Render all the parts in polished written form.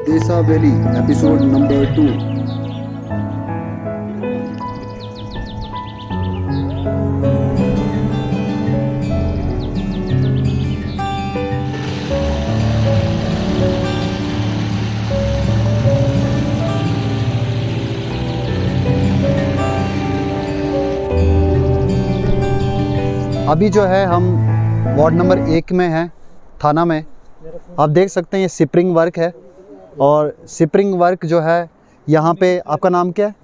देसा valley episode number 2। अभी जो है हम वार्ड नंबर 1 में हैं, थाना में। आप देख सकते हैं ये सिपरिंग वर्क है और सिपरिंग वर्क जो है यहाँ पे, आपका नाम क्या है?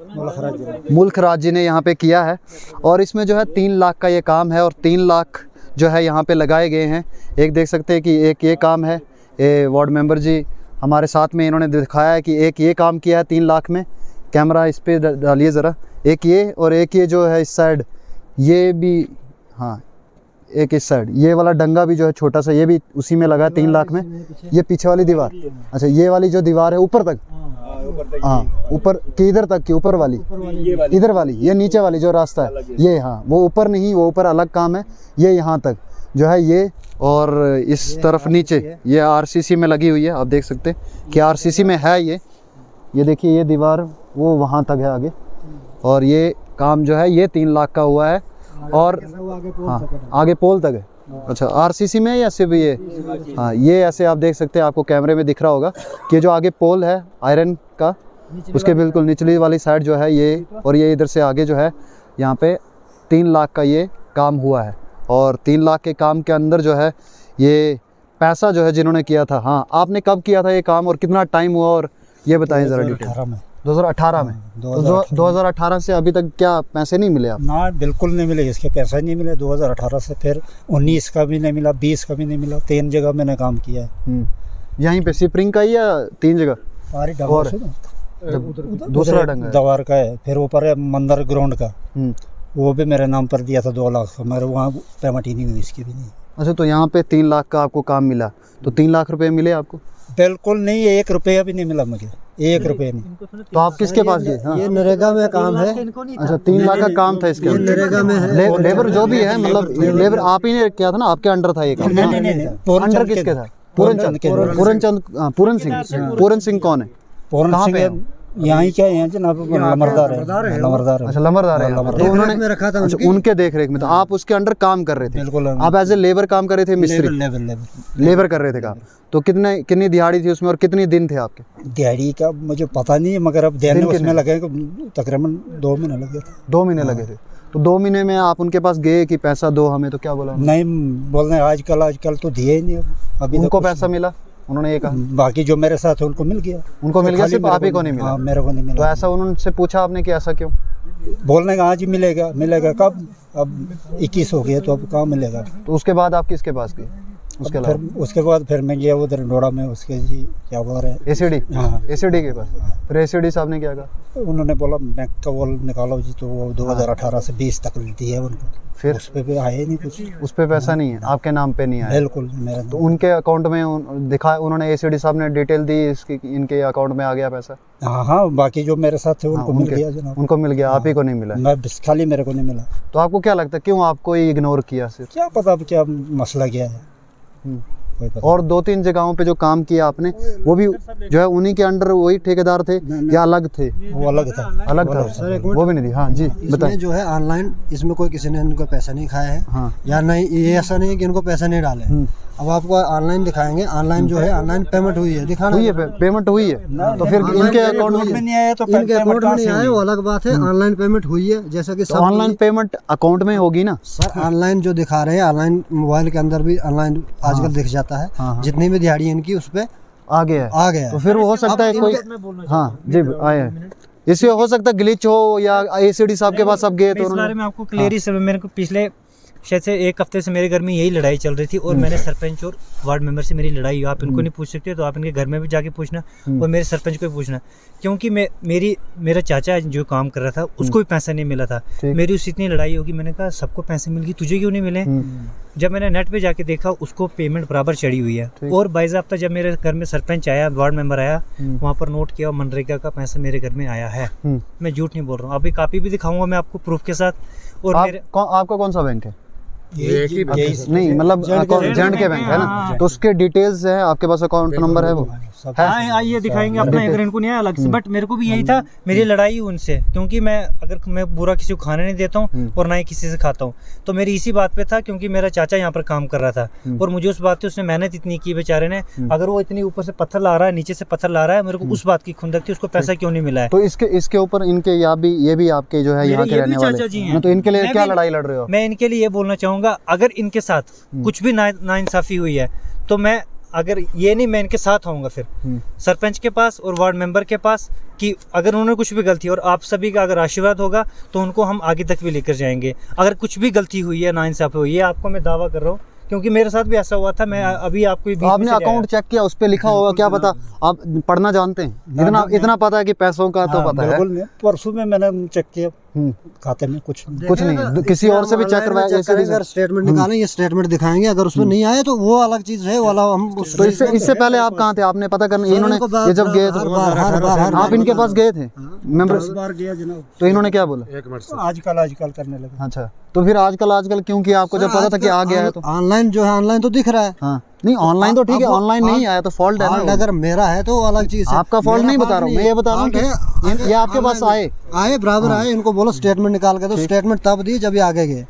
मुल्क राज जी ने यहाँ पे किया है और इसमें जो है 3 लाख का ये काम है और 3 लाख जो है यहाँ पे लगाए गए हैं। एक देख सकते हैं कि एक ये काम है, ये वार्ड मेंबर जी हमारे साथ में इन्होंने दिखाया है कि एक ये काम किया है 3 लाख में। कैमरा इस पर डालिए ज़रा, एक ये और एक ये जो है इस साइड, ये भी, हाँ एक इस साइड ये वाला डंगा भी जो है छोटा सा, ये भी उसी में लगा है 3 लाख में। ये पीछे वाली दीवार, अच्छा ये वाली जो दीवार है ऊपर तक, हाँ ऊपर की, इधर तक की ऊपर वाली, इधर वाली, ये नीचे वाली जो रास्ता है ये, हाँ वो ऊपर नहीं, वो ऊपर अलग काम है। ये यहाँ तक जो है ये, और इस तरफ नीचे ये आरसीसी में लगी हुई है। आप देख सकते हैं कि आरसीसी में है ये देखिए ये दीवार वो वहाँ तक है आगे, और ये काम जो है ये 3 लाख का हुआ है। और हाँ आगे पोल तक है, अच्छा आरसीसी में या सिर्फ ये, हाँ ये ऐसे आप देख सकते हैं, आपको कैमरे में दिख रहा होगा कि जो आगे पोल है आयरन का, उसके बिल्कुल निचली वाली साइड जो है ये, और ये इधर से आगे जो है यहाँ पे 3 लाख का ये काम हुआ है। और 3 लाख के काम के अंदर जो है ये पैसा जो है जिन्होंने किया था, हाँ आपने कब किया था ये काम और कितना टाइम हुआ, और ये बताएं ज़रा डिटेल। 2018 में, 2018 से अभी तक क्या पैसे नहीं मिले आप? ना बिल्कुल नहीं मिले, इसके पैसे नहीं मिले 2018 से। फिर 19 का भी नहीं मिला, 20 का भी नहीं मिला। 3 जगह मैंने काम किया है। यहीं पे सिपरिंग का ही या 3 जगह? सारी और दूसरा डंगा दवार का है, फिर ऊपर है मंदिर ग्राउंड का, वो भी मेरे नाम पर दिया था 2 लाख का, मगर वहाँ पेमेंट ही नहीं हुई इसकी भी नहीं। अच्छा तो यहाँ पे 3 लाख का आपको काम मिला, तो 3 लाख रुपए मिले आपको? बिल्कुल नहीं, 1 रुपया भी नहीं मिला मुझे, 1 रुपये नहीं। तो आप किसके पास गए? हाँ। ये नरेगा में काम है। अच्छा 3 लाख का काम था इसके अंदर? नरेगा में है। लेबर जो भी है, मतलब लेबर आप ही ने किया था ना, आपके अंडर था ये काम? अंडर किसके था? पूरन सिंह कौन है? पूरन सिंह यहाँ क्या है जनाब, लमरदार है। लमरदार, अच्छा लमरदार है। तो उन्होंने में रखा था, अच्छा उनके देख रेख में, तो आप उसके अंडर काम कर रहे थे? बिल्कुल। आप एज ए लेबर काम कर रहे थे? मिस्त्री लेबर कर रहे थे काम। तो कितनी दिहाड़ी थी उसमें और कितने दिन थे आपके? दिहाड़ी का मुझे पता नहीं है, मगर अब देने उसमें लगे तकरीबन 2 महीने लगे थे। 2 महीने लगे थे। तो 2 महीने में आप उनके पास गए कि पैसा दो हमें, तो क्या बोला? नहीं बोल रहे आजकल तो दिए ही नहीं। अभी उनको पैसा मिला? उन्होंने ये कहा बाकी जो मेरे साथ है उनको मिल गया। उनको मिल गया, सिर्फ आप ही को नहीं मिला? हाँ, मेरे को नहीं मिला। तो ऐसा उन्होंने पूछा आपने कि ऐसा क्यों? बोलने का आज ही मिलेगा कब? अब 21 हो गया तो अब कहाँ मिलेगा। तो उसके बाद आप किसके पास गए? उसके बाद फिर मैं गया उधर नोड़ा में, उसके जी क्या बोल रहे हैं, एसीडी। हाँ एसीडी के पास। फिर एसीडी साहब ने क्या कहा? उन्होंने बोला बैंक का वो निकालो जी, तो वो 2018 से 20 तक दी है उनको। फिर उस पे आया नहीं कुछ, उस पे पैसा नहीं है आपके नाम पे? नहीं आया बिल्कुल मेरा। तो उनके अकाउंट में दिखा, उन्होंने एसीडी साहब ने डिटेल दी इसकी, इनके अकाउंट में आ गया पैसा? हाँ बाकी जो मेरे साथ थे उनको मिल गया जनाब। उनको मिल गया, आप ही को नहीं मिला? मैं खाली मेरे को नहीं मिला। तो आपको क्या लगता है क्यों आपको इग्नोर किया? सिर्फ क्या पता अब क्या मसला क्या है। और 2-3 जगहों पे जो काम किया आपने, वो भी जो है उन्हीं के अंडर वही ठेकेदार थे या अलग थे? वो अलग था। वो भी नहीं दी। हाँ जी बताएं। जो है ऑनलाइन, इसमें कोई किसी ने इनको पैसा नहीं खाया है। हाँ। या नहीं, ये ऐसा नहीं है कि इनको पैसा नहीं डाले। अब आपको ऑनलाइन दिखाएंगे, ऑनलाइन जो है ऑनलाइन पेमेंट हुई है, दिखाना हुई है, पेमेंट हुई है। तो फिर इनके अकाउंट में नहीं आया, तो इनके अकाउंट में नहीं आया, वो अलग बात है। ऑनलाइन पेमेंट हुई है, जैसा कि ऑनलाइन पेमेंट अकाउंट में होगी ना सर। ऑनलाइन जो दिखा रहे हैं, ऑनलाइन मोबाइल के अंदर भी ऑनलाइन आजकल दिख जाता है। जितनी भी दिहाड़ी इनकी उस पे आ गया। तो फिर वो हो सकता है कोई, हाँ जी आए, इससे हो सकता है ग्लिच हो या एसीडी साहब के पास अब गए तो इस बारे में आपको क्लियर ही मेरे को पिछले शायद से 1 हफ्ते से मेरे घर में यही लड़ाई चल रही थी, और मैंने सरपंच और वार्ड मेंबर से मेरी लड़ाई हुई। आप इनको नहीं पूछ सकते, तो आप इनके घर में भी जाके पूछना और मेरे सरपंच को भी पूछना, क्योंकि मेरा चाचा जो काम कर रहा था उसको भी पैसा नहीं मिला था। मेरी उससे इतनी लड़ाई होगी, मैंने कहा सबको पैसे मिल गए, तुझे क्यों नहीं मिले? जब मैंने नेट पे जाके देखा, उसको पेमेंट बराबर चढ़ी हुई है। और बाइज़ाब्ता जब मेरे घर में सरपंच आया, वार्ड मेंबर आया, वहाँ पर नोट किया, मनरेगा का पैसा मेरे घर में आया है। मैं झूठ नहीं बोल रहा हूँ, अभी कापी भी दिखाऊंगा मैं आपको प्रूफ के साथ। और आपका कौन सा बैंक है? यही नहीं मतलब जेंड के बैंक है ना, तो उसके डिटेल्स है आपके पास, अकाउंट नंबर है वो? सब हाँ आइए दिखाएंगे अपना, अगर इनको नहीं आया अलग से। बट मेरे को भी यही था, मेरी लड़ाई उनसे, क्योंकि मैं बुरा किसी को खाने नहीं देता हूँ और ना ही किसी से खाता हूँ। तो मेरी इसी बात पे था, क्योंकि मेरा चाचा यहाँ पर काम कर रहा था और मुझे उस बात पे उसने मेहनत इतनी की बेचारे ने। अगर वो इतनी ऊपर से पत्थर ला रहा है, नीचे से पत्थर ला रहा है, मेरे को उस बात की खुंदक थी, उसको पैसा क्यों नहीं मिला है। तो इसके ऊपर इनके ये भी आपके जो है यहाँ के रहने वाले हैं, तो इनके लिए क्या लड़ाई लड़ रहे हो? मैं इनके लिए ये बोलना चाहूंगा, अगर इनके साथ कुछ भी नाइंसाफी हुई है तो मैं मैं इनके साथ आऊंगा फिर सरपंच के पास और वार्ड मेंबर के पास, कि अगर उन्होंने कुछ भी गलती, और आप सभी का अगर आशीर्वाद होगा तो उनको हम आगे तक भी लेकर जाएंगे। अगर कुछ भी गलती हुई है, नाइंसाफी हुई है, आपको मैं दावा कर रहा हूँ, क्योंकि मेरे साथ भी ऐसा हुआ था। मैं अभी आपको तो आपने अकाउंट चेक किया, उस पे लिखा होगा, क्या पता आप पढ़ना जानते हैं, इतना पता है कि पैसों का तो पता है। बिल्कुल, परसों में मैंने चेक किया खाते में कुछ नहीं, किसी और से भी चेक करवाया। अगर स्टेटमेंट निकालें, ये स्टेटमेट दिखाएंगे, अगर उसमें नहीं आए तो वो अलग चीज है वाला। हम तो इससे पहले आप कहाँ थे? आपने पता करना, इन्होंने ये जब गए तो आप इनके पास गए थे मेंबर, बार गया जनाब, तो इन्होंने क्या बोला? आजकल करने लगे। अच्छा, तो फिर आजकल क्यों किया आपको, जब पता था कि आ गया है? तो ऑनलाइन जो है, ऑनलाइन तो दिख रहा है। हाँ, नहीं ऑनलाइन तो ठीक है, ऑनलाइन नहीं आया तो फॉल्ट है ना। अगर मेरा है तो अलग चीज है, आपका फॉल्ट नहीं बता रहा हूँ मैं, ये बता रहा हूँ कि ये आपके पास आए बराबर आए। इनको बोलो स्टेटमेंट निकाल के, तो स्टेटमेंट तब दी जब ये आगे गए।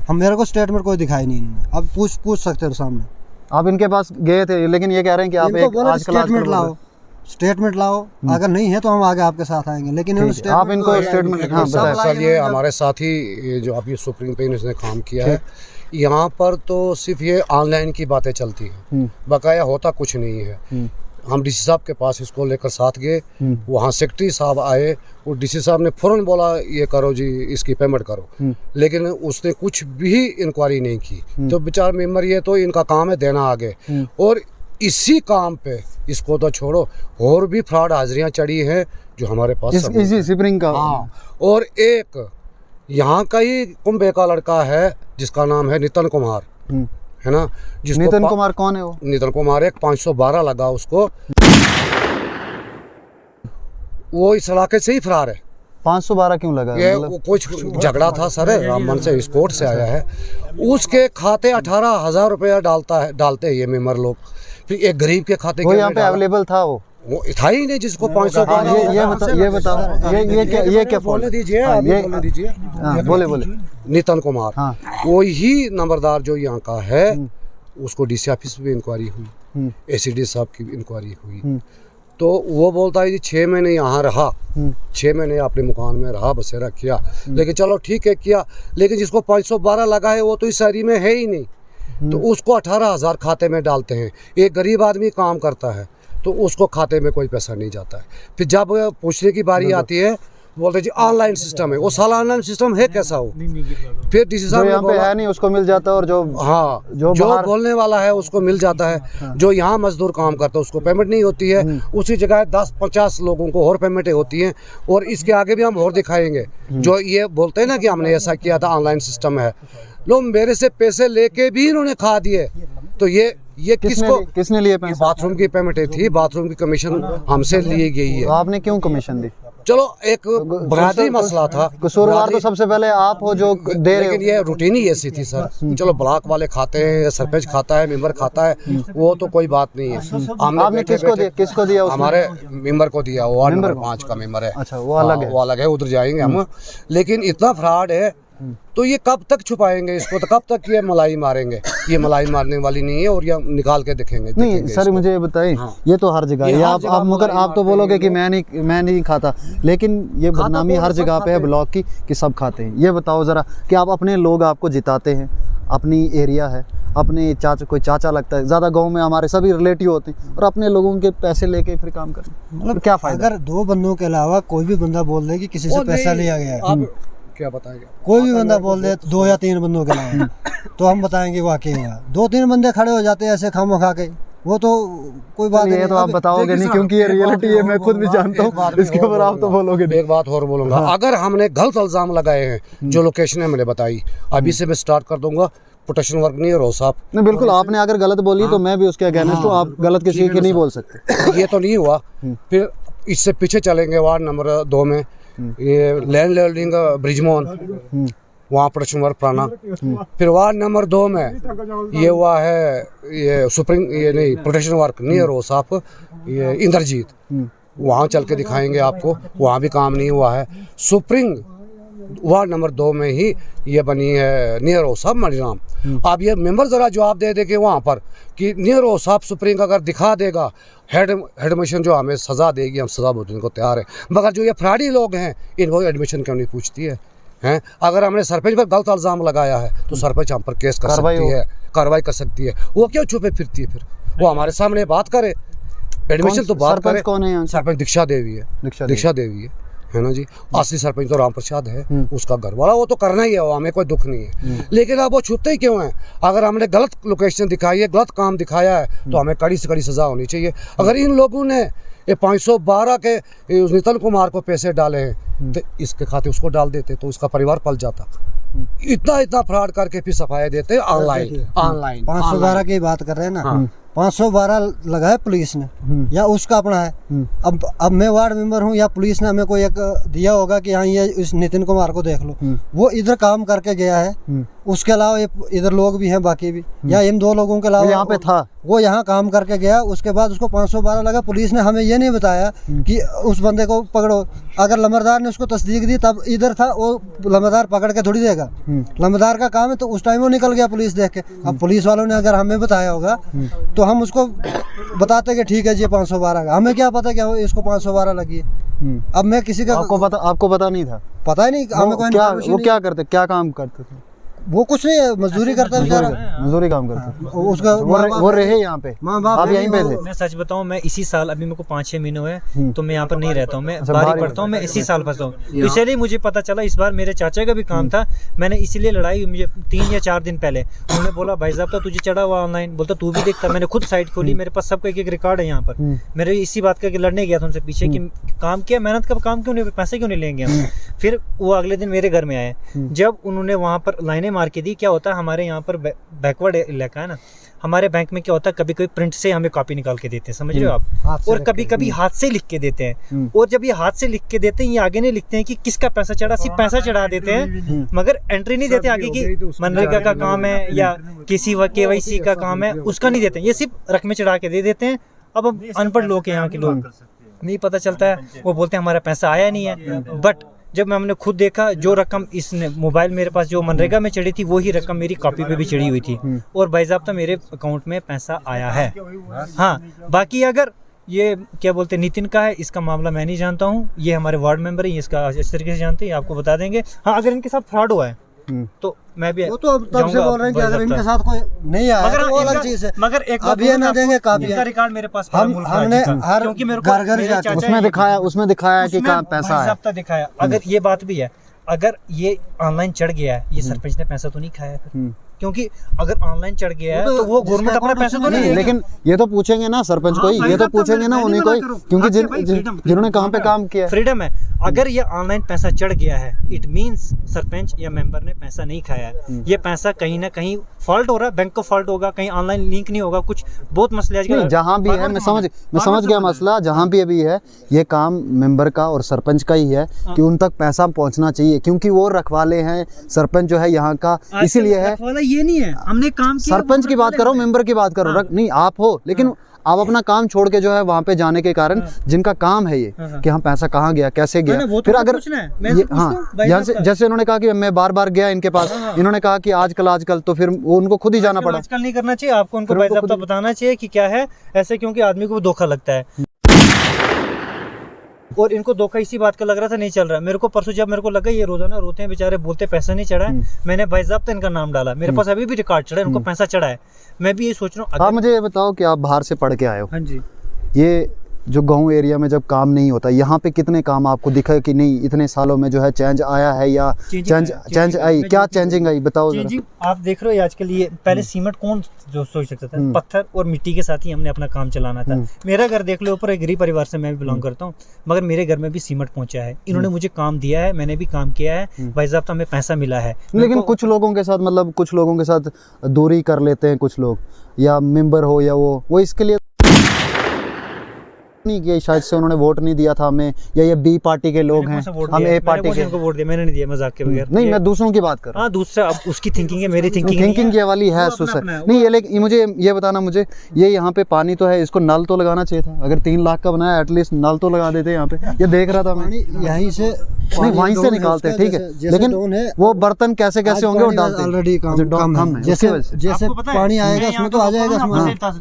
हम मेरे को स्टेटमेंट कोई दिखाई नहीं इन्होंने। अब पूछ सकते हो सामने, आप इनके पास गए थे, लेकिन ये कह रहे हैं कि आप स्टेटमेंट लाओ, अगर नहीं है तो हम आगे आपके साथ आएंगे। लेकिन आप इनको स्टेटमेंट, हाँ बताएं सर। ये हमारे साथी ये जो अभी सुप्रीम पे इसने काम किया है, यहाँ पर तो सिर्फ ये ऑनलाइन की बातें चलती हैं, बकाया होता कुछ नहीं है। हम डीसी साहब के पास इसको लेकर साथ गए, वहाँ सेक्रेटरी साहब आए, वो डीसी साहब ने फ़ौरन बोला ये करो जी, इसकी पेमेंट करो, लेकिन उसने कुछ भी इंक्वायरी नहीं की। तो बेचारा मेंबर, ये तो इनका काम है देना आगे, और इसी काम पे इसको तो छोड़ो, और भी फ्रॉड हाजिरियाँ चढ़ी हैं जो हमारे पास इसी सिपरिंग का। हाँ, और एक यहाँ का ही कुंभे का लड़का है जिसका नाम है नितिन कुमार, है ना, जिसको नितिन कुमार कौन है वो? नितिन कुमार एक 512 लगा उसको, वो इस इलाके से ही फरार है। 512 क्यों लगा? ये वो कुछ झगड़ा था सर, रामबन से, इस कोर्ट से आया है। उसके खाते 18,000 रुपया डालते हैं ये मेंबर लोग। फिर एक गरीब के खाते वो यहाँ पे अवेलेबल था, वो था ही नहीं जिसको 512। ये बताओ ये क्या बोलने दीजिए, बोलने दीजिए। बोले नितिन कुमार, वो ही नंबरदार जो यहाँ का है, उसको डीसी ऑफिस में इंक्वायरी हुई, एसीडी साहब की इंक्वायरी हुई, तो वो बोलता है जी 6 महीने यहाँ रहा, 6 महीने अपने मकान में रहा, बसेरा किया, लेकिन चलो ठीक है किया, लेकिन जिसको 512 लगा है वो तो इस शहरी में है ही नहीं, तो उसको 18,000 खाते में डालते हैं। एक गरीब आदमी काम करता है तो उसको खाते में कोई पैसा नहीं जाता है। फिर जब पूछने की बारी आती है, बोलते जी ऑनलाइन सिस्टम है, वो साला ऑनलाइन सिस्टम है कैसा हो? फिर डीसी साहब यहाँ पे है नहीं, उसको मिल जाता है, और जो जो बोलने वाला है उसको मिल जाता है। जो यहाँ मजदूर काम करता है उसको पेमेंट नहीं होती है, उसी जगह 10-50 लोगों को और पेमेंटें होती हैं। और इसके आगे भी हम और दिखाएंगे, जो ये बोलते हैं ना कि हमने ऐसा किया था, ऑनलाइन सिस्टम है, लोग मेरे से पैसे लेके भी इन्होंने खा दिए। तो ये किसने लिए पैसे? बाथरूम की पेमेंट थी, बाथरूम की कमीशन हमसे ली गई है। तो आपने क्यों कमीशन दी? चलो एक बरादरी मसला था, कसूरवार तो सबसे पहले आप हो जो दे रहे हो। लेकिन ये रूटीन ही ऐसी थी सर। चलो ब्लॉक वाले खाते हैं, सरपंच खाता है, मेंबर खाता है, वो तो कोई बात नहीं है। आपने किसको दिया? हमारे मेंबर को दिया, वार्ड नंबर 5 का मेंबर है। अच्छा, वो अलग है, उधर जाएंगे हम। लेकिन इतना फ्रॉड है, तो ये कब तक छुपाएंगे इसको? तो कब तक ये मलाई मारेंगे? ये मलाई मारने वाली नहीं है, और ये निकाल के देखेंगे। नहीं सर, मुझे ये बताइए, ये तो हर जगह है। आप मगर आप तो बोलोगे कि मैं नहीं खाता, लेकिन ये बदनामी हर जगह पे है ब्लॉक की कि सब खाते हैं। ये बताओ ज़रा कि आप अपने लोग आपको जिताते हैं, अपनी एरिया है, अपने कोई चाचा लगता है, ज़्यादा गांव में हमारे सभी रिलेटिव होते हैं, और अपने लोगों के पैसे लेके फिर काम करते हैं, मतलब क्या फ़ायदा? अगर 2 बंदों के अलावा कोई भी बंदा बोल दे कि किसी से पैसा लिया गया है, क्या बताएंगे? कोई भी बंदा बोल दे 2 या 3 बंदों के अलावा, तो हम बताएंगे वाकई हुआ। 2-3 बंदे खड़े हो जाते हैं ऐसे खामो खा के, वो तो कोई बात नहीं। ये तो आप बताओगे नहीं, क्योंकि ये रियलिटी है, मैं खुद भी जानता हूँ। इसके ऊपर आप तो बोलोगे नहीं। एक बात और बोलूँगा, अगर हमने गलत इल्ज़ाम लगाए हैं, जो लोकेशन है मैंने बताई, अभी से मैं स्टार्ट कर दूंगा प्रोटेक्शन वर्क नहीं है रो साहब। नहीं बिल्कुल, आपने अगर गलत बोली तो मैं भी उसके अगेंस्ट हूँ। आप गलत किसी की नहीं बोल सकते। ये तो नहीं हुआ। फिर इससे पीछे चलेंगे, वार्ड नंबर 2 में ये लैंड लेवलिंग ब्रिजमोहन, वहाँ प्रोडक्शन वर्क पुराना। फिर वार्ड नंबर 2 में ये हुआ है ये सुप्रीम ये नहीं प्रोटेक्शन वर्क नियर हो साहब ये इंद्रजीत, वहाँ चल के दिखाएंगे आपको, वहाँ भी काम नहीं हुआ है। सुप्रीम वार्ड नंबर 2 में ही ये बनी है नियर हो साहब मणिराम। अब ये मेंबर ज़रा जवाब दे के वहाँ पर कि नियर हो साहब सुप्रीम अगर दिखा देगा हेड एडमिशन जो हमें सज़ा देगी, हम सज़ा भुगतने को तैयार है। मगर जो ये फ्राडी लोग हैं इनको एडमिशन क्यों नहीं पूछती है हैं? अगर हमने सरपंच पर गलत इल्ज़ाम लगाया है तो सरपंच हम पर केस कर सकती है, कार्रवाई कर सकती है। वो क्यों छुपे फिरती है? फिर वो हमारे सामने बात करे, एडमिशन तो बात करे। कौन है यहाँ? सरपंच दीक्षा देवी है, दीक्षा देवी है ना जी। असली सरपंच तो राम प्रसाद है, उसका घर वाला, वो तो करना ही है, वो हमें कोई दुख नहीं है। लेकिन अब वो छुपते ही क्यों हैं? अगर हमने गलत लोकेशन दिखाई है, गलत काम दिखाया है तो हमें कड़ी से कड़ी सज़ा होनी चाहिए। अगर इन लोगों ने ये 512 के उस नितिन कुमार को पैसे डाले हैं तो इसके खाते उसको डाल देते तो उसका परिवार पल जाता। इतना फ्रॉड करके फिर सफाई देते हैं ऑनलाइन 512 की बात कर रहे हैं ना, 512 लगाया पुलिस ने या उसका अपना है। अब मैं वार्ड मेंबर हूँ या पुलिस ने हमें कोई एक दिया होगा कि हाँ ये इस नितिन कुमार को देख लो, वो इधर काम करके गया है। उसके अलावा इधर लोग भी हैं बाकी भी, या इन 2 लोगों के अलावा यहाँ पे था, वो यहाँ काम करके गया। उसके बाद उसको 512 लगा। पुलिस ने हमें ये नहीं बताया कि उस बंदे को पकड़ो। अगर लंबरदार ने उसको तस्दीक दी तब इधर था, वो लंबरदार पकड़ के थोड़ी देगा। लंबरदार का काम है, तो उस टाइम वो निकल गया पुलिस देख के। अब पुलिस वालों ने अगर हमें बताया होगा तो हम उसको बताते कि ठीक है जी 512 का, हमें क्या पता क्या इसको 512 लगी है। अब मैं किसी का आपको पता नहीं था? पता ही नहीं हमें कोई वो क्या करते, क्या काम करते थे? वो कुछ नहीं है, मजदूरी करता है बेचारा, मजदूरी काम करते थे। उसका वो रहे यहाँ पे, आप यहीं पे थे? मैं सच बताऊं, मैं इसी साल, अभी मेरे को 5-6 महीने हुए तो मैं यहाँ पर नहीं रहता हूँ, मैं बाहर पढ़ता हूँ। मैं इसी साल फंसा हूँ, इसलिए मुझे पता चला। इस बार मेरे चाचा का भी काम था, मैंने इसीलिए लड़ाई, मुझे 3 या 4 दिन पहले उन्होंने बोला भाई साहब तो तुझे चढ़ा हुआ ऑनलाइन, बोलता तू भी देखता। मैंने खुद साइट खोली, मेरे पास सबका एक रिकॉर्ड है यहाँ पर। मेरे इसी बात का लड़ने गया था उनसे पीछे कि काम किया, मेहनत का काम क्यों नहीं, पैसे क्यों नहीं लेंगे हम। फिर वो अगले दिन मेरे घर में आए, जब उन्होंने वहाँ पर लाइनें मार के दी। क्या होता है हमारे यहाँ पर बैकवर्ड इलाका है ना, हमारे बैंक में क्या होता है कभी कभी प्रिंट से हमें कॉपी निकाल के देते हैं, समझ रहे हो आप, और कभी कभी हाथ से लिख के देते हैं। और जब ये हाथ से लिख के देते हैं, ये आगे नहीं लिखते हैं कि किसका पैसा चढ़ा, सिर्फ पैसा चढ़ा देते हैं, मगर एंट्री नहीं देते आगे की मनरेगा का काम है या किसी KYC का काम है, उसका नहीं देते। ये सिर्फ रकमें चढ़ा के दे देते हैं। अब अनपढ़ लोग हैं यहाँ के लोग, नहीं पता चलता है, वो बोलते हैं हमारा पैसा आया नहीं है। बट जब हमने खुद देखा, जो रकम इस मोबाइल मेरे पास जो मनरेगा में चढ़ी थी, वही रकम मेरी कॉपी पे भी चढ़ी हुई थी, और बाइज़ाब्ता मेरे अकाउंट में पैसा आया है। हाँ, बाकी अगर ये क्या बोलते हैं नितिन का है, इसका मामला मैं नहीं जानता हूँ, ये हमारे वार्ड मेंबर है, इसका इस तरीके से जानते हैं, आपको बता देंगे। हाँ, अगर इनके साथ फ्रॉड हुआ है तो मैं भी, वो तो अब तब से बोल रहे हैं कि अगर इनके साथ कोई नहीं आया तो वो अलग चीज है, मगर एक अब ये ना देंगे काफी रिकॉर्ड मेरे पास। हमने हर घर घर जाकर उसमें दिखाया कि कहाँ पैसा है, दिखाया। अगर ये बात भी है, अगर ये ऑनलाइन चढ़ गया है, ये सरपंच ने पैसा तो नहीं खाया फिर, क्योंकि अगर ऑनलाइन चढ़ गया है तो वो गवर्नमेंट अपना पैसा तो नहीं। लेकिन ये तो पूछेंगे ना सरपंच को ही, ये तो पूछेंगे ना उन्हीं को ही, क्योंकि जिन्होंने कहाँ पे काम किया। फ्रीडम है, अगर ये ऑनलाइन पैसा चढ़ गया है, इट मींस सरपंच या मेंबर ने पैसा नहीं खाया है। ये पैसा कहीं ना कहीं फॉल्ट हो रहा है, बैंक का फॉल्ट होगा, कहीं ऑनलाइन लिंक नहीं होगा, कुछ बहुत मसले आजकल जहाँ भी है। मैं समझ गया मसला, जहाँ भी अभी है ये काम मेंबर का और सरपंच का ही है कि उन तक पैसा पहुँचना चाहिए, क्योंकि वो रखवाले हैं। सरपंच जो है यहाँ का इसीलिए है, ये नहीं है हमने काम किया। सरपंच की बात करो, मेंबर की बात करो, नहीं आप हो, लेकिन आप अपना काम छोड़ के जो है वहाँ पे जाने के कारण जिनका काम है ये कि हाँ पैसा कहाँ गया, कैसे गया। फिर अगर हाँ, जैसे उन्होंने कहा कि मैं बार बार गया इनके पास, इन्होंने कहा कि आजकल तो फिर उनको खुद ही जाना पड़ा। आजकल नहीं करना चाहिए, आपको उनको बाकायदा बताना चाहिए कि क्या है ऐसे, क्योंकि आदमी को धोखा लगता है। और इनको धोखा इसी बात का लग रहा था, नहीं चल रहा। मेरे को परसों जब मेरे को लगा ये रोजाना रोते हैं बेचारे, बोलते पैसा नहीं चढ़ा है, मैंने बाइज़ाब्ता इनका नाम डाला। मेरे पास अभी भी रिकॉर्ड चढ़ा है, इनको पैसा चढ़ा है। मैं भी ये सोच रहा हूँ। आप मुझे ये बताओ कि आप बाहर से पढ़ के आए हो। हाँ जी। ये जो गांव एरिया में जब काम नहीं होता, यहाँ पे कितने काम आपको दिखा कि नहीं इतने सालों में जो है चेंज आया है या चेंज आई, क्या चेंजिंग आई बताओ जरा। आप देख रहे हो आजकल ये, पहले सीमेंट कौन जो सोच सकता था, पत्थर और मिट्टी के साथ ही हमने अपना काम चलाना था। मेरा घर देख लो, ऊपर एक गरीब परिवार से मैं भी बिलोंग करता हूँ, मगर मेरे घर में भी सीमेंट पहुंचा है। इन्होंने मुझे काम दिया है, मैंने भी काम किया है, बाइज़ाब्ता हमें पैसा मिला है। लेकिन कुछ लोगों के साथ, मतलब कुछ लोगों के साथ दूरी कर लेते हैं कुछ लोग, या मेंबर हो या वो इसके लिए नहीं कि शायद से उन्होंने वोट नहीं दिया था हमें, या ये बी पार्टी के लोग हैं, हम ए पार्टी के? वोट दिया, मैंने नहीं दिया, मजाक के बगैर। नहीं, मैं दूसरों की बात कर रहा हूँ। हाँ, दूसरा अब उसकी थिंकिंग है, मेरी थिंकिंग थिंकिंग ये वाली है सुसर नहीं। ये लेकिन मुझे ये बताना, मुझे ये यहाँ पे पानी तो है, इसको नल तो लगाना चाहिए था। अगर 3 लाख का बनाया, एटलीस्ट नल तो लगा देते यहाँ पे। ये देख रहा था मैं, यहीं से नहीं वहीं से निकालते, ठीक है, लेकिन वो बर्तन कैसे कैसे होंगे वो डालते ऑलरेडी कम है। जैसे पानी आएगा उसमें तो आ जाएगा।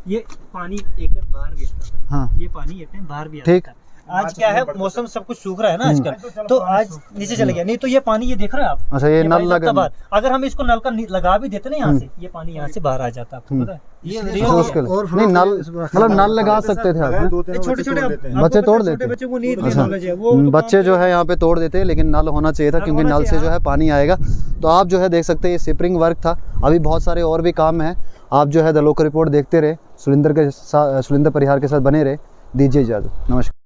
ये पानी एक टाइम बाहर भी आता था, हाँ ये पानी एक टाइम बाहर भी आता ठीक। था। आज क्या है, मौसम सब कुछ सूख रहा है ना आजकल, तो आज नीचे चले गया। नहीं तो ये पानी, ये देख रहे हैं आप, अच्छा ये नल पानी लगा, लगता बाहर। अगर हम इसको नल का लगा भी देते ना यहाँ से, ये पानी यहाँ से बाहर आ जाता, आपको पता है? ये मुश्किल नहीं, नल मतलब नल लगा सकते थे आप, छोटे छोटे बच्चे तोड़ देते। बच्चों को नहीं अच्छा, नॉलेज है वो बच्चे जो है यहाँ पे तोड़ देते, लेकिन नल होना चाहिए था, क्योंकि नल से जो है पानी आएगा। तो आप जो है देख सकते हैं, ये सिपरिंग वर्क था। अभी बहुत सारे और भी काम है। आप जो है द लोकल रिपोर्ट देखते रहे, सुरेंद्र परिहार के साथ बने रहे। दीजिए इजाज़त, नमस्कार।